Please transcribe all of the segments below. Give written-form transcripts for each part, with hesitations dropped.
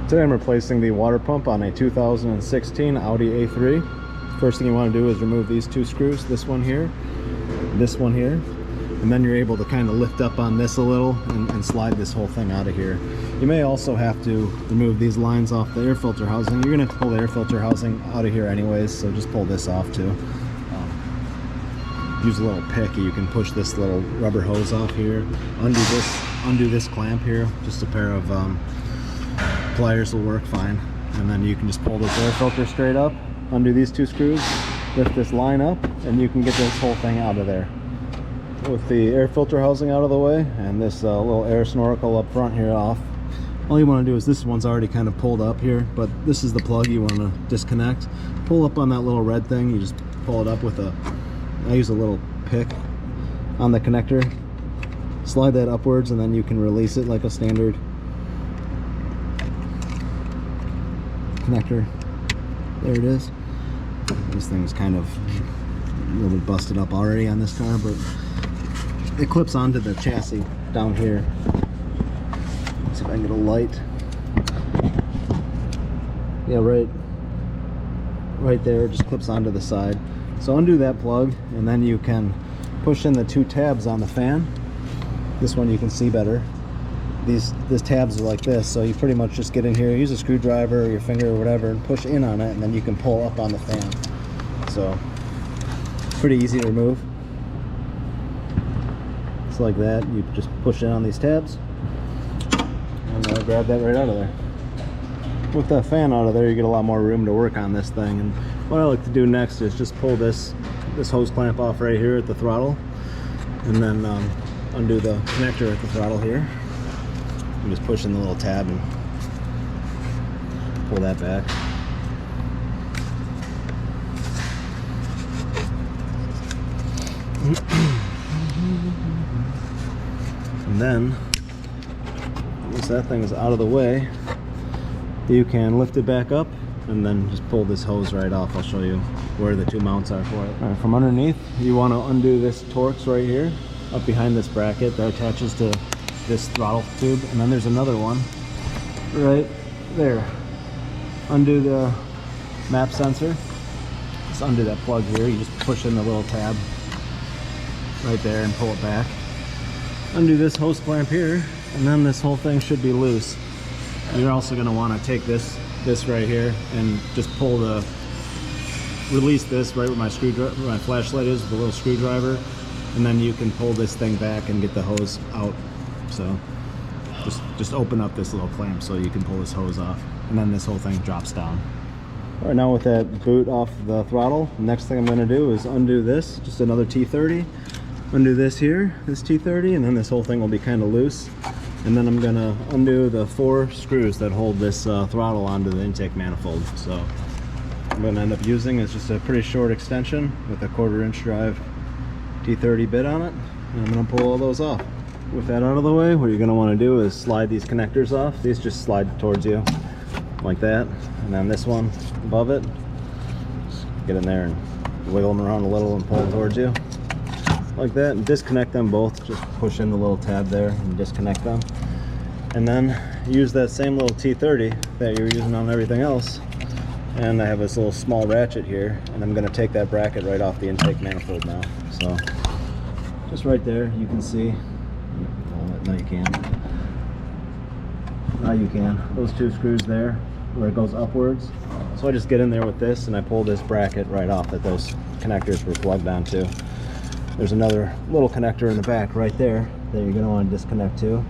Today I'm replacing the water pump on a 2016 Audi A3. First thing you want to do is remove these two screws, this one here, and then you're able to kind of lift up on this a little and slide this whole thing out of here. You may also have to remove these lines off the air filter housing. You're going to have to pull the air filter housing out of here anyways, so just pull this off too. Use a little pick, you can push this little rubber hose off here, undo this clamp here. Just a pair of pliers will work fine, and then you can just pull this air filter straight up, undo these two screws, lift this line up, and you can get this whole thing out of there. With the air filter housing out of the way and this little air snorkel up front here off, all you want to do is, this one's already kind of pulled up here, but this is the plug you want to disconnect. Pull up on that little red thing, you just pull it up with I use a little pick on the connector, slide that upwards, and then you can release it like a standard connector. There it is. This thing's kind of a little bit busted up already on this car, but it clips onto the chassis down here. Let's see if I can get a light. Yeah, right there, it just clips onto the side. So undo that plug, and then you can push in the two tabs on the fan. This one you can see better. These tabs are like this, so you pretty much just get in here, use a screwdriver or your finger or whatever, and push in on it, and then you can pull up on the fan. So pretty easy to remove. It's like that. You just push in on these tabs, and grab that right out of there. With that fan out of there, you get a lot more room to work on this thing. And what I like to do next is just pull this hose clamp off right here at the throttle, and then undo the connector at the throttle here. You just push in the little tab and pull that back. And then, once that thing is out of the way, you can lift it back up and then just pull this hose right off. I'll show you where the two mounts are for it. All right, from underneath, you want to undo this Torx right here, up behind this bracket that attaches to this throttle tube, and then there's another one right there. Undo the map sensor. Just undo that plug here. You just push in the little tab right there and pull it back. Undo this hose clamp here, and then this whole thing should be loose. You're also going to want to take this right here and just release this right where my flashlight is with a little screwdriver, and then you can pull this thing back and get the hose out. So just open up this little clamp so you can pull this hose off, and then this whole thing drops down. All right, now with that boot off the throttle, the next thing I'm going to do is undo this, just another T30. Undo this here, this T30, and then this whole thing will be kind of loose. And then I'm going to undo the 4 screws that hold this throttle onto the intake manifold. So what I'm going to end up using is just a pretty short extension with a 1/4 inch drive T30 bit on it, and I'm going to pull all those off. With that out of the way, what you're going to want to do is slide these connectors off. These just slide towards you like that, and then this one above it, just get in there and wiggle them around a little and pull them towards you like that, and disconnect them both. Just push in the little tab there and disconnect them, and then use that same little T30 that you're using on everything else. And I have this little small ratchet here, and I'm going to take that bracket right off the intake manifold now. So just right there, you can see. Now you can. Now you can. Those 2 screws there where it goes upwards. So I just get in there with this and I pull this bracket right off that those connectors were plugged onto. There's another little connector in the back right there that you're going to want to disconnect too.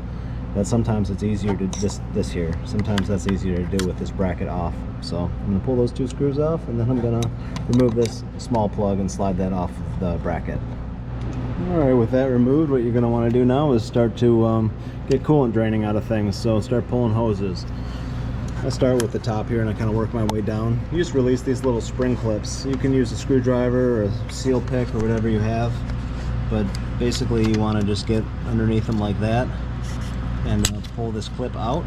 That sometimes it's easier to this here. Sometimes that's easier to do with this bracket off. So I'm going to pull those 2 screws off, and then I'm going to remove this small plug and slide that off of the bracket. Alright, with that removed, what you're going to want to do now is start to get coolant draining out of things. So start pulling hoses. I start with the top here and I kind of work my way down. You just release these little spring clips. You can use a screwdriver or a seal pick or whatever you have, but basically you want to just get underneath them like that and pull this clip out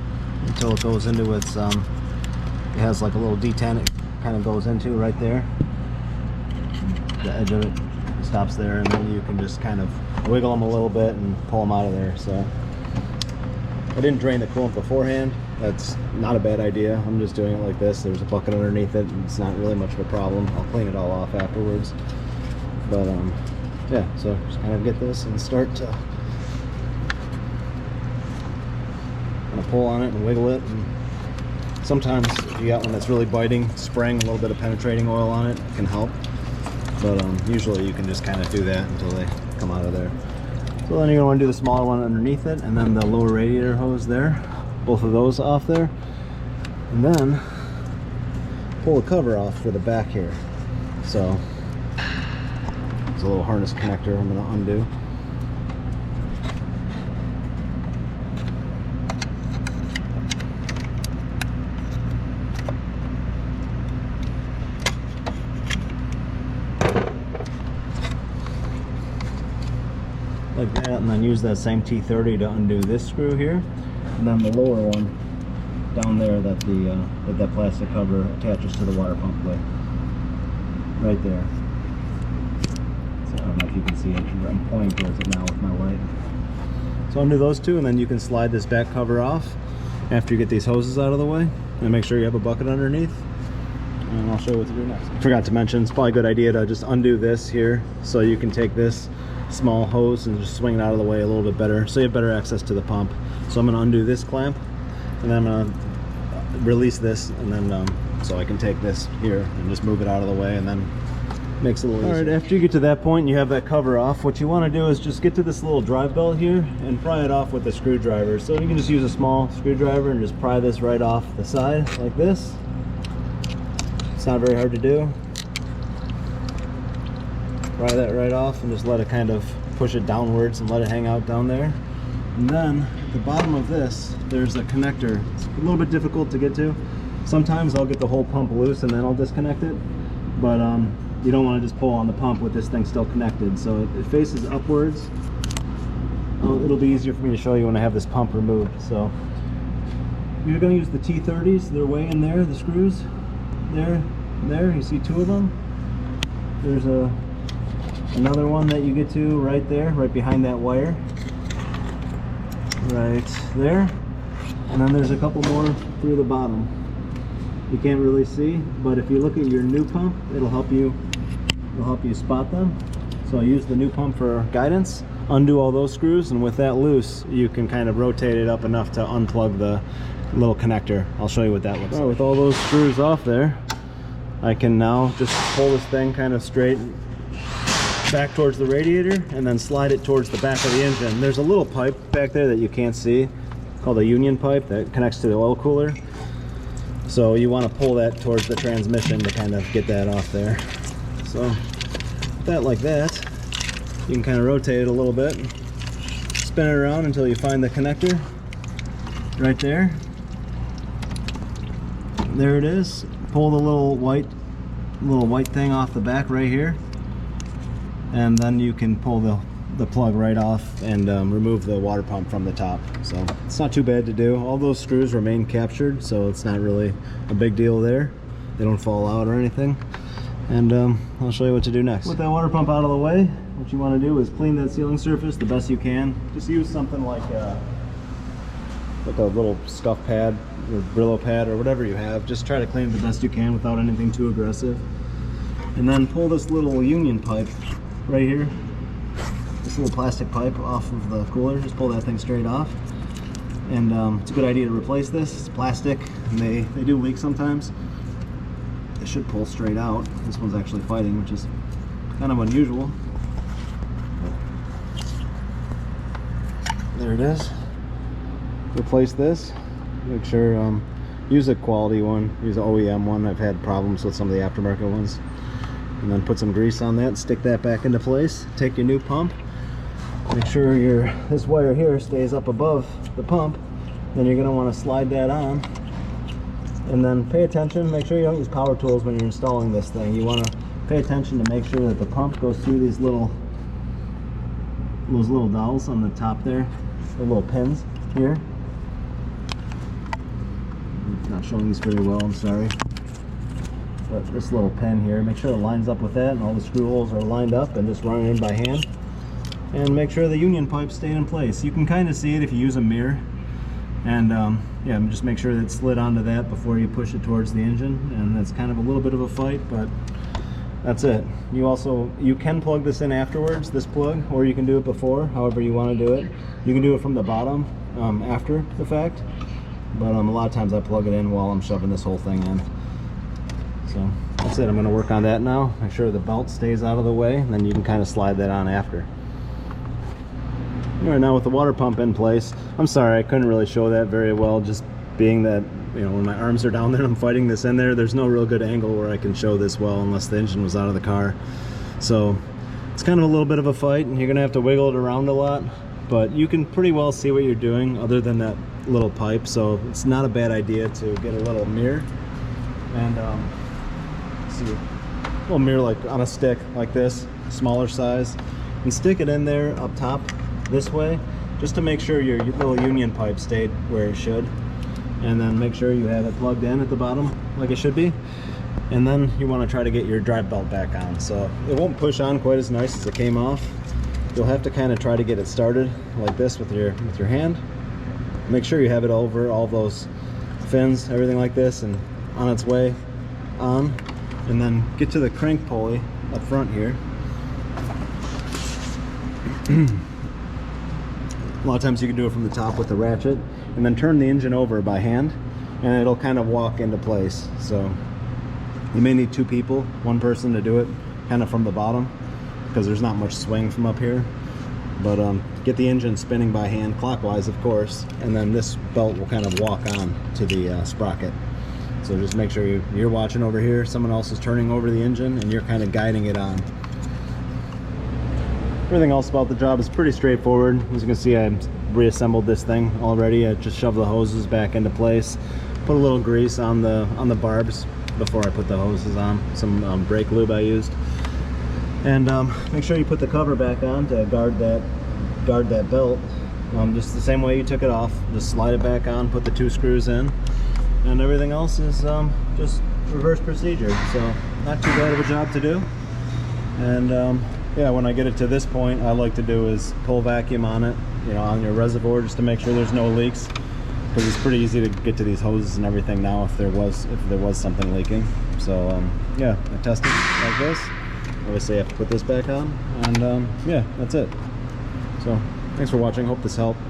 until it goes into its it has like a little detent it kind of goes into right there. The edge of it stops there, and then you can just kind of wiggle them a little bit and pull them out of there. So I didn't drain the coolant beforehand. That's not a bad idea. I'm just doing it like this. There's a bucket underneath it, and it's not really much of a problem. I'll clean it all off afterwards. But yeah, so just kind of get this and start to kind of pull on it and wiggle it. And sometimes if you got one that's really biting, spraying a little bit of penetrating oil on it can help. But usually you can just kind of do that until they come out of there. So then you're going to want to do the smaller one underneath it, and then the lower radiator hose there, both of those off there, and then pull the cover off for the back here. So there's a little harness connector I'm going to undo. Like that, and then use that same T30 to undo this screw here, and then the lower one down there that that plastic cover attaches to the water pump plate right there. So I don't know if you can see it. I'm pointing towards it now with my light. So undo those two, and then you can slide this back cover off after you get these hoses out of the way, and make sure you have a bucket underneath. And I'll show you what to do next. Forgot to mention, it's probably a good idea to just undo this here, so you can take this small hose and just swing it out of the way a little bit better, so you have better access to the pump. So I'm going to undo this clamp, and then I'm going to release this, and then so I can take this here and just move it out of the way, and then makes it a little easier. Alright, after you get to that point and you have that cover off, what you want to do is just get to this little drive belt here and pry it off with a screwdriver. So you can just use a small screwdriver and just pry this right off the side like this. It's not very hard to do. Pry that right off and just let it kind of push it downwards and let it hang out down there. And then at the bottom of this, there's a connector. It's a little bit difficult to get to. Sometimes I'll get the whole pump loose and then I'll disconnect it. But you don't want to just pull on the pump with this thing still connected. So it faces upwards. It'll be easier for me to show you when I have this pump removed. So you're going to use the T30s. They're way in there, the screws. There, you see two of them. There's another one that you get to right there, right behind that wire. Right there. And then there's a couple more through the bottom. You can't really see, but if you look at your new pump, it'll help you spot them. So I use the new pump for guidance. Undo all those screws, and with that loose, you can kind of rotate it up enough to unplug the little connector. I'll show you what that looks like. With all those screws off there, I can now just pull this thing kind of straight back towards the radiator and then slide it towards the back of the engine. There's a little pipe back there that you can't see called a union pipe that connects to the oil cooler. So you want to pull that towards the transmission to kind of get that off there. So with that like that, you can kind of rotate it a little bit, spin it around until you find the connector right there. There it is. Pull the little white thing off the back right here, and then you can pull the plug right off and remove the water pump from the top. So it's not too bad to do. All those screws remain captured, so it's not really a big deal there. They don't fall out or anything. And I'll show you what to do next. With that water pump out of the way, what you want to do is clean that sealing surface the best you can. Just use something like a little scuff pad or Brillo pad or whatever you have. Just try to clean it the best you can without anything too aggressive. And then pull this little union pipe right here, this little plastic pipe off of the cooler. Just pull that thing straight off. And it's a good idea to replace this. It's plastic and they do leak sometimes. It should pull straight out. This one's actually fighting, which is kind of unusual. There it is. Replace this. Make sure use a quality one, use an OEM one. I've had problems with some of the aftermarket ones. And then put some grease on that, stick that back into place. Take your new pump, make sure this wire here stays up above the pump. Then you're going to want to slide that on, and then pay attention, make sure you don't use power tools when you're installing this thing. You want to pay attention to make sure that the pump goes through those little dowels on the top there, the little pins here. I'm not showing these very well, I'm sorry. But this little pin here, make sure it lines up with that and all the screw holes are lined up, and just run it in by hand. And make sure the union pipe stayed in place. You can kind of see it if you use a mirror. And yeah, just make sure that it's slid onto that before you push it towards the engine, and that's kind of a little bit of a fight, but that's it. You can plug this in afterwards, this plug, or you can do it before, however you want to do it. You can do it from the bottom after the fact, but a lot of times I plug it in while I'm shoving this whole thing in. So that's it. I'm going to work on that now, make sure the belt stays out of the way, and then you can kind of slide that on after. Right now with the water pump in place, I'm sorry I couldn't really show that very well, just being that, you know, when my arms are down there and I'm fighting this in there, there's no real good angle where I can show this well unless the engine was out of the car. So it's kind of a little bit of a fight, and you're gonna have to wiggle it around a lot, but you can pretty well see what you're doing other than that little pipe, so it's not a bad idea to get a little mirror and see, a little mirror like on a stick like this, smaller size, and stick it in there up top this way, just to make sure your little union pipe stayed where it should, and then make sure you have it plugged in at the bottom like it should be, and then you want to try to get your drive belt back on, so it won't push on quite as nice as it came off. You'll have to kind of try to get it started like this with your hand. Make sure you have it over all those fins, everything like this, and on its way on, and then get to the crank pulley up front here. A lot of times you can do it from the top with the ratchet, and then turn the engine over by hand, and it'll kind of walk into place. So you may need two people, one person to do it kind of from the bottom, because there's not much swing from up here. But get the engine spinning by hand, clockwise of course, and then this belt will kind of walk on to the sprocket. So just make sure you're watching over here, someone else is turning over the engine, and you're kind of guiding it on. Everything else about the job is pretty straightforward. As you can see, I reassembled this thing already. I just shoved the hoses back into place, put a little grease on the barbs before I put the hoses on, some brake lube I used, and make sure you put the cover back on to guard that belt, just the same way you took it off. Just slide it back on, put the two screws in, and everything else is just reverse procedure. So not too bad of a job to do. And yeah, when I get it to this point, I like to do is pull vacuum on it, you know, on your reservoir, just to make sure there's no leaks, because it's pretty easy to get to these hoses and everything now if there was something leaking. So yeah, I test it like this. Obviously I have to put this back on, and yeah, that's it. So thanks for watching, hope this helped.